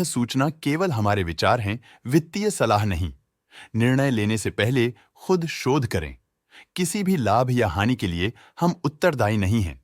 सूचना केवल हमारे विचार हैं, वित्तीय सलाह नहीं। निर्णय लेने से पहले खुद शोध करें। किसी भी लाभ या हानि के लिए हम उत्तरदायी नहीं हैं।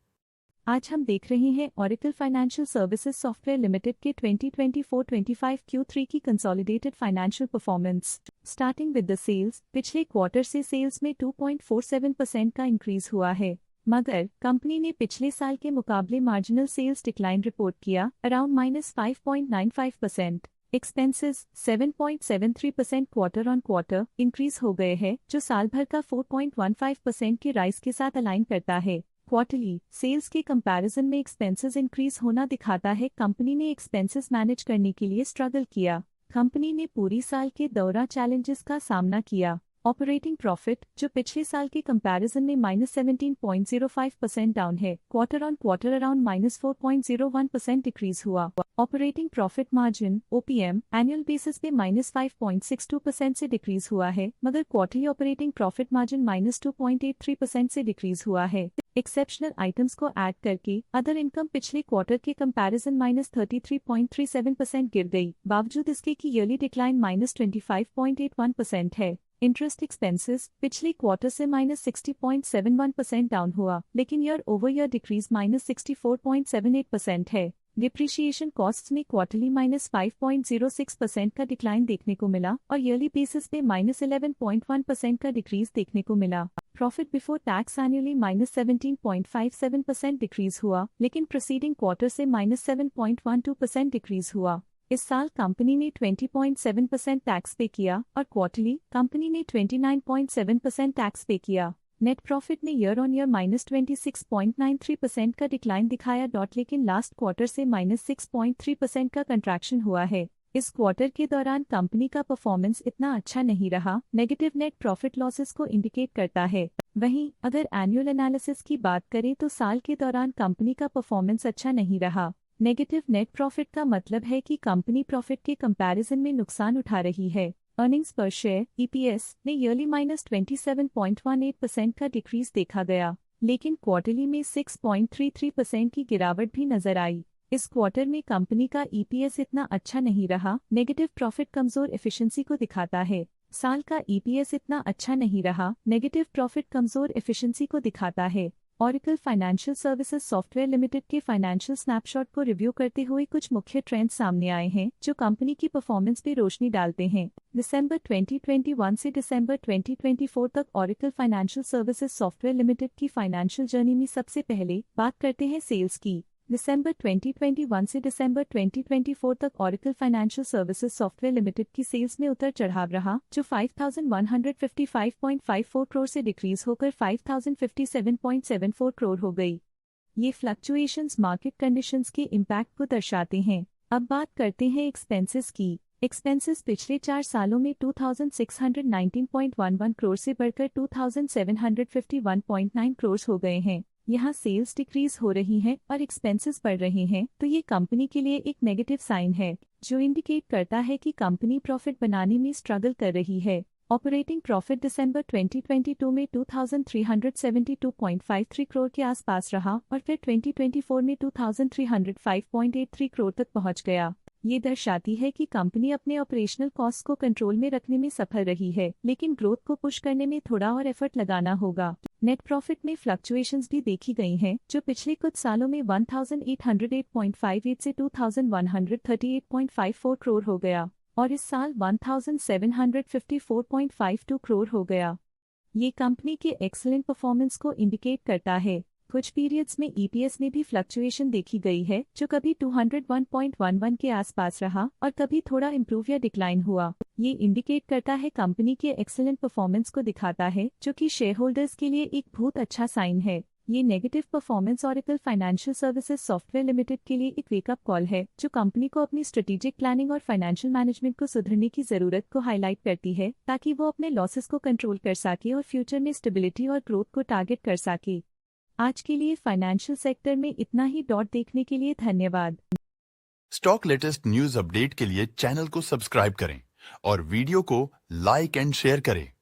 आज हम देख रहे हैं Oracle Financial Services Software Limited के 2024-25 Q3 की consolidated financial performance. Starting with the sales, पिछले क्वार्टर से सेल्स में 2.47% का इंक्रीज हुआ है, मगर कंपनी ने पिछले साल के मुकाबले मार्जिनल सेल्स डिक्लाइन रिपोर्ट किया, around -5.95%। Expenses 7.73% quarter on quarter increase हो गए हैं, जो साल भर का 4.15% के राइज के साथ अलाइन करता है। क्वार्टरली सेल्स के कंपैरिजन में एक्सपेंसेस इंक्रीज होना दिखाता है कंपनी ने एक्सपेंसेस मैनेज करने के लिए स्ट्रगल किया। कंपनी ने पूरी साल के दौरान चैलेंजेस का सामना किया। ऑपरेटिंग प्रॉफिट, जो पिछले साल के कंपैरिजन में -17.05% डाउन है, quarter on quarter around -4.01% decrease हुआ। Operating profit margin OPM annual basis पे -5.62% से डिक्रीज हुआ है, मगर क्वार्टरली ऑपरेटिंग प्रॉफिट मार्जिन -2.83% से डिक्रीज हुआ है। एक्सेप्शनल आइटम्स को ऐड करके अदर इनकम पिछले क्वार्टर के कंपैरिजन -33.37% गिर गई, बावजूद इसके कि ईयरली डिक्लाइन -25.81% है। इंटरेस्ट एक्सपेंसेस पिछले क्वार्टर से -60.71% डाउन हुआ, लेकिन ईयर ओवर ईयर डिक्रीज -64.78% है। डिप्रिशिएशन कॉस्ट्स में क्वार्टरली -5.06% का डिक्लाइन देखने को मिला और ईयरली बेसिस पे -11.1% का डिक्रीज देखने को मिला। Profit before tax annually -17.57% decrease हुआ, लेकिन प्रीसीडिंग क्वार्टर से -7.12% डिक्रीज हुआ। इस साल कंपनी ने 20.7% टैक्स पे किया और क्वार्टरली कंपनी ने 29.7% टैक्स पे किया। नेट प्रॉफिट ने ईयर ऑन ईयर -26.93% का डिक्लाइन दिखाया, लेकिन लास्ट क्वार्टर से -6.3% का कंट्रैक्शन हुआ है। इस क्वार्टर के दौरान कंपनी का परफॉर्मेंस इतना अच्छा नहीं रहा, नेगेटिव नेट प्रॉफिट लॉसेस को इंडिकेट करता है। वहीं अगर एनुअल एनालिसिस की बात करें तो साल के दौरान कंपनी का परफॉर्मेंस अच्छा नहीं रहा। नेगेटिव नेट प्रॉफिट का मतलब है कि कंपनी प्रॉफिट के कंपैरिजन में नुकसान उठा रही है। अर्निंग्स पर शेयर EPS ने ईयरली -27.18% का डिक्रीज देखा गया, लेकिन क्वार्टरली में 6.33% की गिरावट भी नजर आई। इस क्वार्टर में कंपनी का EPS इतना अच्छा नहीं रहा। नेगेटिव प्रॉफिट कमजोर एफिशिएंसी को दिखाता है। साल का EPS इतना अच्छा नहीं रहा, नेगेटिव प्रॉफिट कमजोर एफिशिएंसी को दिखाता है। Oracle Financial Services Software Limited के फाइनेंशियल स्नैपशॉट को रिव्यू करते हुए कुछ मुख्य ट्रेंड्स सामने आए हैं, जो कंपनी की परफॉर्मेंस पे रोशनी डालते हैं। दिसंबर 2021 से दिसंबर 2024 तक Oracle Financial Services Software limited की फाइनेंशियल जर्नी में सबसे पहले बात करते हैं सेल्स की। दिसंबर 2021 से दिसंबर 2024 तक Oracle Financial Services Software limited की सेल्स में उतर चढ़ाव रहा, जो 5,155.54 करोड़ से डिक्रीज होकर 5,057.74 करोड़ हो गई। ये फ्लक्चुएशंस मार्केट कंडीशंस के इम्पैक्ट को दर्शाते हैं। अब बात करते हैं एक्सपेंसेस की। एक्सपेंसेस पिछले 4 सालों में 2,619.11 करोड़ से बढ़कर 2,751.9 करोड़ हो गए हैं। यहाँ सेल्स डिक्रीज हो रही हैं और एक्सपेंसेस बढ़ रहे हैं, तो ये कंपनी के लिए एक नेगेटिव साइन है, जो इंडिकेट करता है कि कंपनी प्रॉफिट बनाने में स्ट्रगल कर रही है। ऑपरेटिंग प्रॉफिट दिसंबर 2022 में 2,372.53 करोड़ के आसपास रहा और फिर 2024 में 2,305.83 करोड़ तक पहुंच गया। ये दर्शाती है कि कंपनी अपने ऑपरेशनल कॉस्ट को कंट्रोल में रखने में सफल रही है, लेकिन ग्रोथ को पुश करने में थोड़ा और एफर्ट लगाना होगा। नेट प्रॉफिट में फ्लक्चुएशंस भी देखी गई हैं, जो पिछले कुछ सालों में 1,808.58 से 2,138.54 करोड़ हो गया और इस साल 1,754.52 करोड़ हो गया। ये कंपनी के एक्सीलेंट परफॉर्मेंस को इंडिकेट करता है। कुछ पीरियड्स में EPS में भी फ्लक्चुएशन देखी गई है, जो कभी 201.11 के आसपास रहा और कभी थोड़ा इम्प्रूव या डिक्लाइन हुआ। ये इंडिकेट करता है कंपनी के एक्सीलेंट परफॉर्मेंस को दिखाता है, जो कि शेयर होल्डर्स के लिए एक बहुत अच्छा साइन है। ये negative performance Oracle Financial Services Software Limited के लिए एक वेकअप कॉल है, जो कंपनी को अपनी स्ट्रेटेजिक प्लानिंग और फाइनेंशियल मैनेजमेंट को सुधरने की जरूरत को हाईलाइट करती है, ताकि वो अपने लॉसेस को कंट्रोल कर सके और फ्यूचर में स्टेबिलिटी और ग्रोथ को टारगेट कर सके। आज के लिए फाइनेंशियल सेक्टर में इतना ही। देखने के लिए धन्यवाद। स्टॉक लेटेस्ट न्यूज अपडेट के लिए चैनल को सब्सक्राइब करें और वीडियो को लाइक एंड शेयर करें।